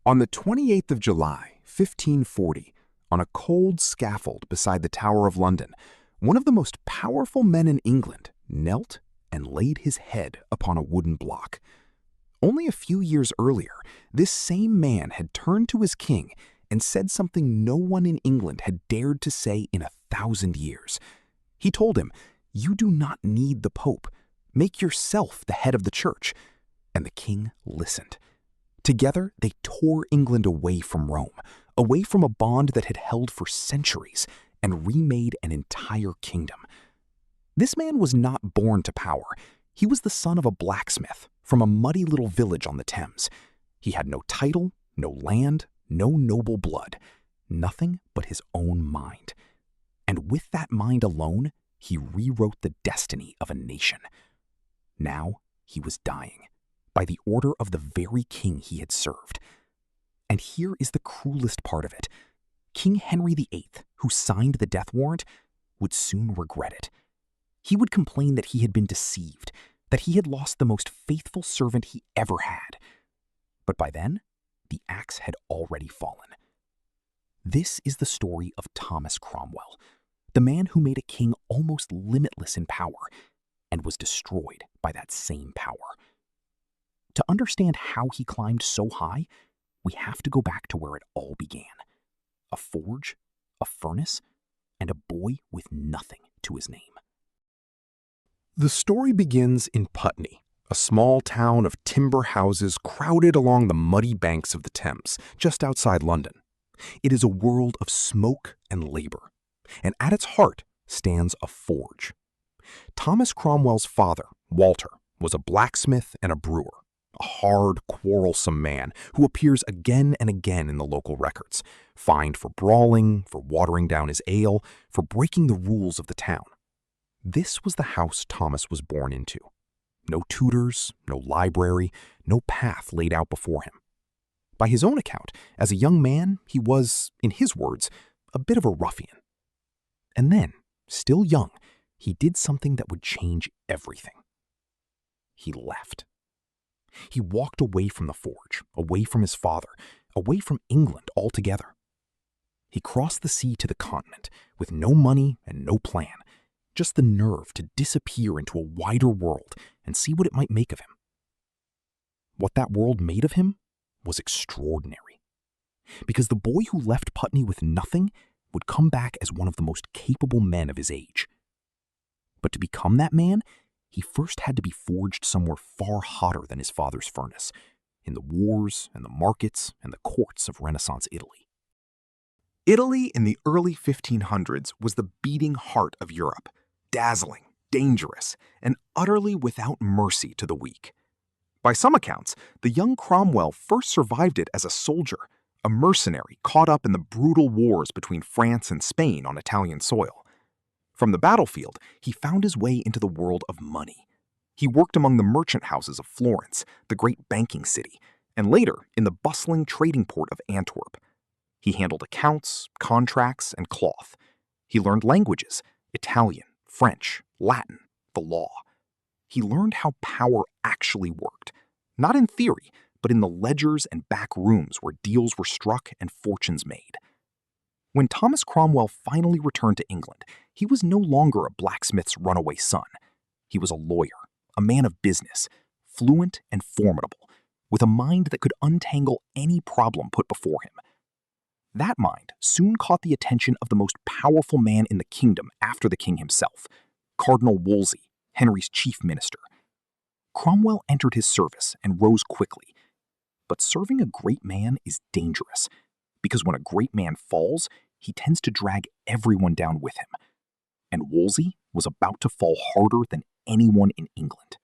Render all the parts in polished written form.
On the 28th of July, 1540, on a cold scaffold beside the Tower of London, one of the most powerful men in England knelt and laid his head upon a wooden block. Only a few years earlier, this same man had turned to his king and said something no one in England had dared to say in 1,000 years. He told him, "You do not need the Pope. Make yourself the head of the church." And the king listened. Together, they tore England away from Rome, away from a bond that had held for centuries, and remade an entire kingdom. This man was not born to power. He was the son of a blacksmith from a muddy little village on the Thames. He had no title, no land, no noble blood, nothing but his own mind. And with that mind alone, he rewrote the destiny of a nation. Now he was dying, by the order of the very king he had served. And here is the cruelest part of it. King Henry VIII, who signed the death warrant, would soon regret it. He would complain that he had been deceived, that he had lost the most faithful servant he ever had. But by then, the axe had already fallen. This is the story of Thomas Cromwell, the man who made a king almost limitless in power and was destroyed by that same power. To understand how he climbed so high, we have to go back to where it all began. A forge, a furnace, and a boy with nothing to his name. The story begins in Putney, a small town of timber houses crowded along the muddy banks of the Thames, just outside London. It is a world of smoke and labor, and at its heart stands a forge. Thomas Cromwell's father, Walter, was a blacksmith and a brewer, a hard, quarrelsome man who appears again and again in the local records, fined for brawling, for watering down his ale, for breaking the rules of the town. This was the house Thomas was born into. No tutors, no library, no path laid out before him. By his own account, as a young man, he was, in his words, a bit of a ruffian. And then, still young, he did something that would change everything. He left. He walked away from the forge, away from his father, away from England altogether. He crossed the sea to the continent with no money and no plan, just the nerve to disappear into a wider world and see what it might make of him. What that world made of him was extraordinary, because the boy who left Putney with nothing would come back as one of the most capable men of his age. But to become that man, he first had to be forged somewhere far hotter than his father's furnace, in the wars and the markets and the courts of Renaissance Italy. Italy in the early 1500s was the beating heart of Europe, dazzling, dangerous, and utterly without mercy to the weak. By some accounts, the young Cromwell first survived it as a soldier, a mercenary caught up in the brutal wars between France and Spain on Italian soil. From the battlefield, he found his way into the world of money. He worked among the merchant houses of Florence, the great banking city, and later in the bustling trading port of Antwerp. He handled accounts, contracts, and cloth. He learned languages, Italian, French, Latin, the law. He learned how power actually worked, not in theory, but in the ledgers and back rooms where deals were struck and fortunes made. When Thomas Cromwell finally returned to England, he was no longer a blacksmith's runaway son. He was a lawyer, a man of business, fluent and formidable, with a mind that could untangle any problem put before him. That mind soon caught the attention of the most powerful man in the kingdom after the king himself, Cardinal Wolsey, Henry's chief minister. Cromwell entered his service and rose quickly. But serving a great man is dangerous, because when a great man falls, he tends to drag everyone down with him. And Wolsey was about to fall harder than anyone in England.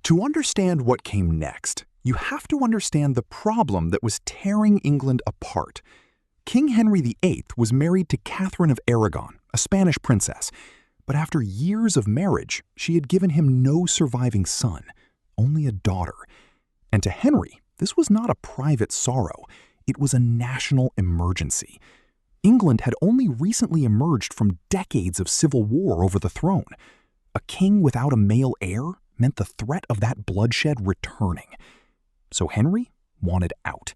To understand what came next, you have to understand the problem that was tearing England apart. King Henry VIII was married to Catherine of Aragon, a Spanish princess, but after years of marriage, she had given him no surviving son, only a daughter. And to Henry, this was not a private sorrow. It was a national emergency. England had only recently emerged from decades of civil war over the throne. A king without a male heir meant the threat of that bloodshed returning. So Henry wanted out.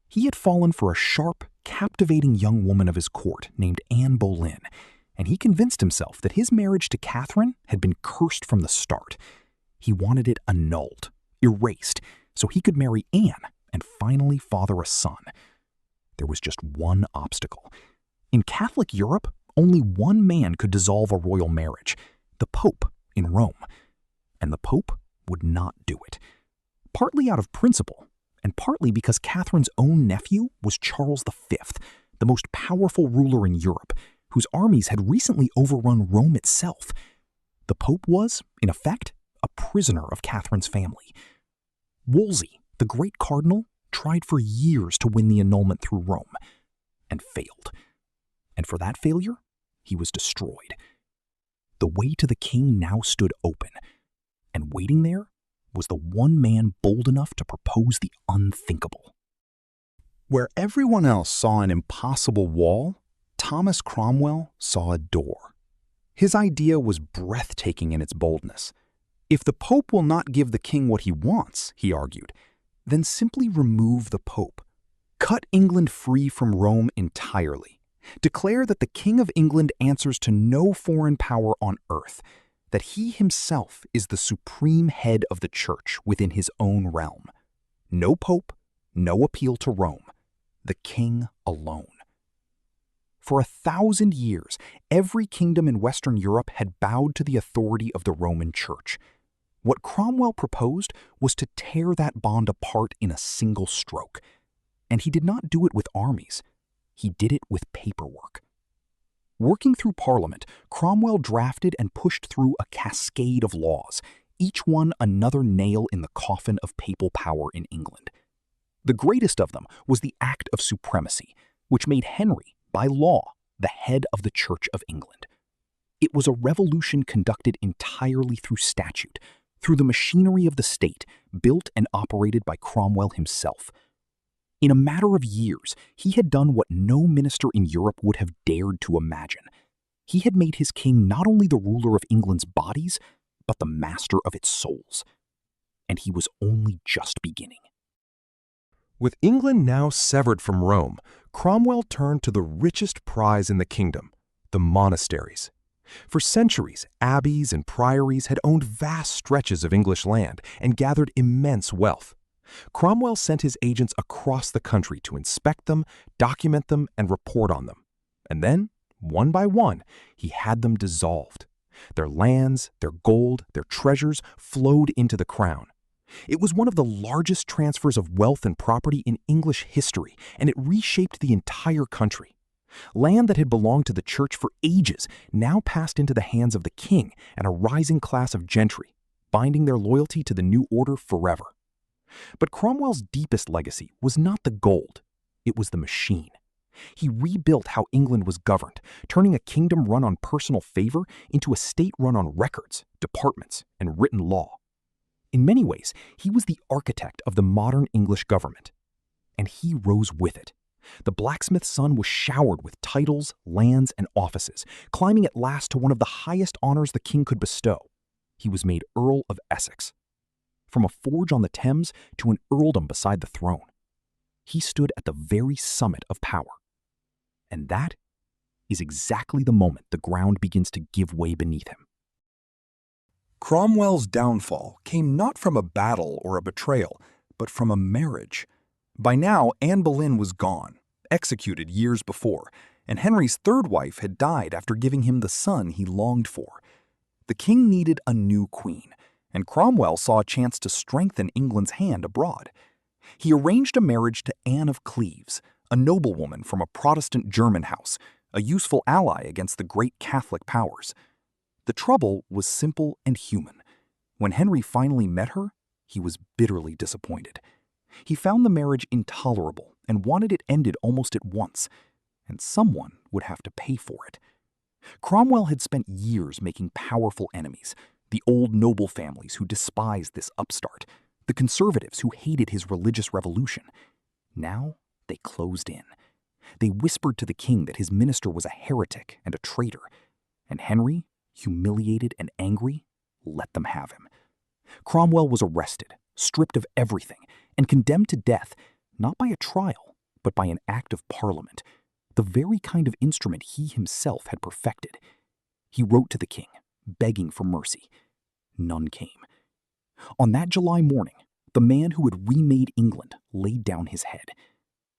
He had fallen for a sharp, captivating young woman of his court named Anne Boleyn, and he convinced himself that his marriage to Catherine had been cursed from the start. He wanted it annulled, erased, so he could marry Anne and finally father a son. There was just one obstacle. In Catholic Europe, only one man could dissolve a royal marriage, the Pope in Rome. And the Pope would not do it. Partly out of principle, and partly because Catherine's own nephew was Charles V, the most powerful ruler in Europe, whose armies had recently overrun Rome itself. The Pope was, in effect, a prisoner of Catherine's family. Wolsey, the great cardinal, tried for years to win the annulment through Rome, and failed. And for that failure, he was destroyed. The way to the king now stood open, and waiting there was the one man bold enough to propose the unthinkable. Where everyone else saw an impossible wall, Thomas Cromwell saw a door. His idea was breathtaking in its boldness. If the Pope will not give the king what he wants, he argued, then simply remove the Pope. Cut England free from Rome entirely. Declare that the King of England answers to no foreign power on earth, that he himself is the supreme head of the Church within his own realm. No Pope, no appeal to Rome, the king alone. For 1,000 years, every kingdom in Western Europe had bowed to the authority of the Roman Church. What Cromwell proposed was to tear that bond apart in a single stroke. And he did not do it with armies. He did it with paperwork. Working through Parliament, Cromwell drafted and pushed through a cascade of laws, each one another nail in the coffin of papal power in England. The greatest of them was the Act of Supremacy, which made Henry, by law, the head of the Church of England. It was a revolution conducted entirely through statute, through the machinery of the state, built and operated by Cromwell himself. In a matter of years, he had done what no minister in Europe would have dared to imagine. He had made his king not only the ruler of England's bodies, but the master of its souls. And he was only just beginning. With England now severed from Rome, Cromwell turned to the richest prize in the kingdom, the monasteries. For centuries, abbeys and priories had owned vast stretches of English land and gathered immense wealth. Cromwell sent his agents across the country to inspect them, document them, and report on them. And then, one by one, he had them dissolved. Their lands, their gold, their treasures flowed into the crown. It was one of the largest transfers of wealth and property in English history, and it reshaped the entire country. Land that had belonged to the church for ages now passed into the hands of the king and a rising class of gentry, binding their loyalty to the new order forever. But Cromwell's deepest legacy was not the gold, it was the machine. He rebuilt how England was governed, turning a kingdom run on personal favor into a state run on records, departments, and written law. In many ways, he was the architect of the modern English government. And he rose with it. The blacksmith's son was showered with titles, lands, and offices, climbing at last to one of the highest honors the king could bestow. He was made Earl of Essex. From a forge on the Thames to an earldom beside the throne, he stood at the very summit of power. And that is exactly the moment the ground begins to give way beneath him. Cromwell's downfall came not from a battle or a betrayal, but from a marriage. By now, Anne Boleyn was gone, executed years before, and Henry's third wife had died after giving him the son he longed for. The king needed a new queen, and Cromwell saw a chance to strengthen England's hand abroad. He arranged a marriage to Anne of Cleves, a noblewoman from a Protestant German house, a useful ally against the great Catholic powers. The trouble was simple and human. When Henry finally met her, he was bitterly disappointed. He found the marriage intolerable and wanted it ended almost at once, and someone would have to pay for it. Cromwell had spent years making powerful enemies, the old noble families who despised this upstart, the conservatives who hated his religious revolution. Now they closed in. They whispered to the king that his minister was a heretic and a traitor, and Henry, humiliated and angry, let them have him. Cromwell was arrested, stripped of everything, and condemned to death, not by a trial, but by an act of Parliament, the very kind of instrument he himself had perfected. He wrote to the king, begging for mercy. None came. On that July morning, the man who had remade England laid down his head,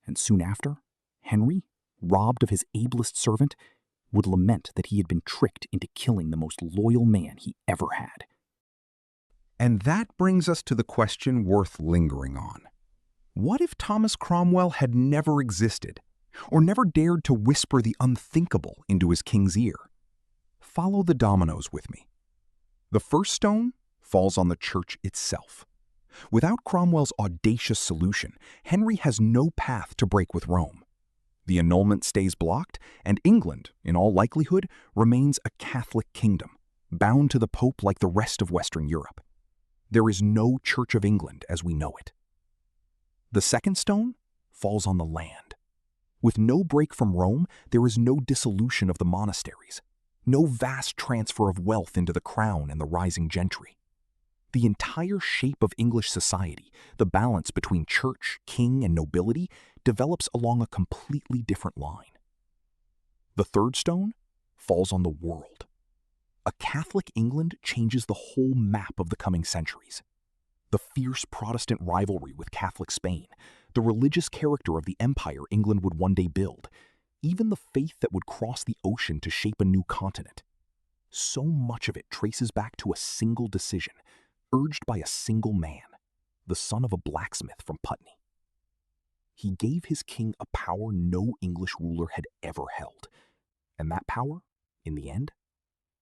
and soon after, Henry, robbed of his ablest servant, would lament that he had been tricked into killing the most loyal man he ever had. And that brings us to the question worth lingering on. What if Thomas Cromwell had never existed, or never dared to whisper the unthinkable into his king's ear? Follow the dominoes with me. The first stone falls on the church itself. Without Cromwell's audacious solution, Henry has no path to break with Rome. The annulment stays blocked, and England, in all likelihood, remains a Catholic kingdom, bound to the Pope like the rest of Western Europe. There is no Church of England as we know it. The second stone falls on the land. With no break from Rome, there is no dissolution of the monasteries, no vast transfer of wealth into the crown and the rising gentry. The entire shape of English society, the balance between church, king, and nobility, develops along a completely different line. The third stone falls on the world. A Catholic England changes the whole map of the coming centuries. The fierce Protestant rivalry with Catholic Spain, the religious character of the empire England would one day build, even the faith that would cross the ocean to shape a new continent. So much of it traces back to a single decision, urged by a single man, the son of a blacksmith from Putney. He gave his king a power no English ruler had ever held, and that power, in the end,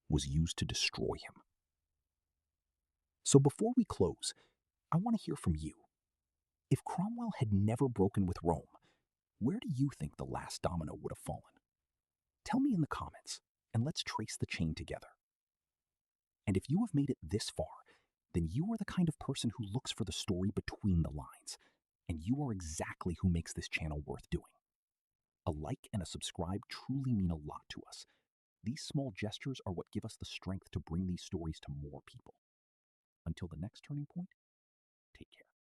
was used to destroy him. So before we close, I want to hear from you. If Cromwell had never broken with Rome, where do you think the last domino would have fallen? Tell me in the comments, and let's trace the chain together. And if you have made it this far, then you are the kind of person who looks for the story between the lines, and you are exactly who makes this channel worth doing. A like and a subscribe truly mean a lot to us. These small gestures are what give us the strength to bring these stories to more people. Until the next turning point, take care.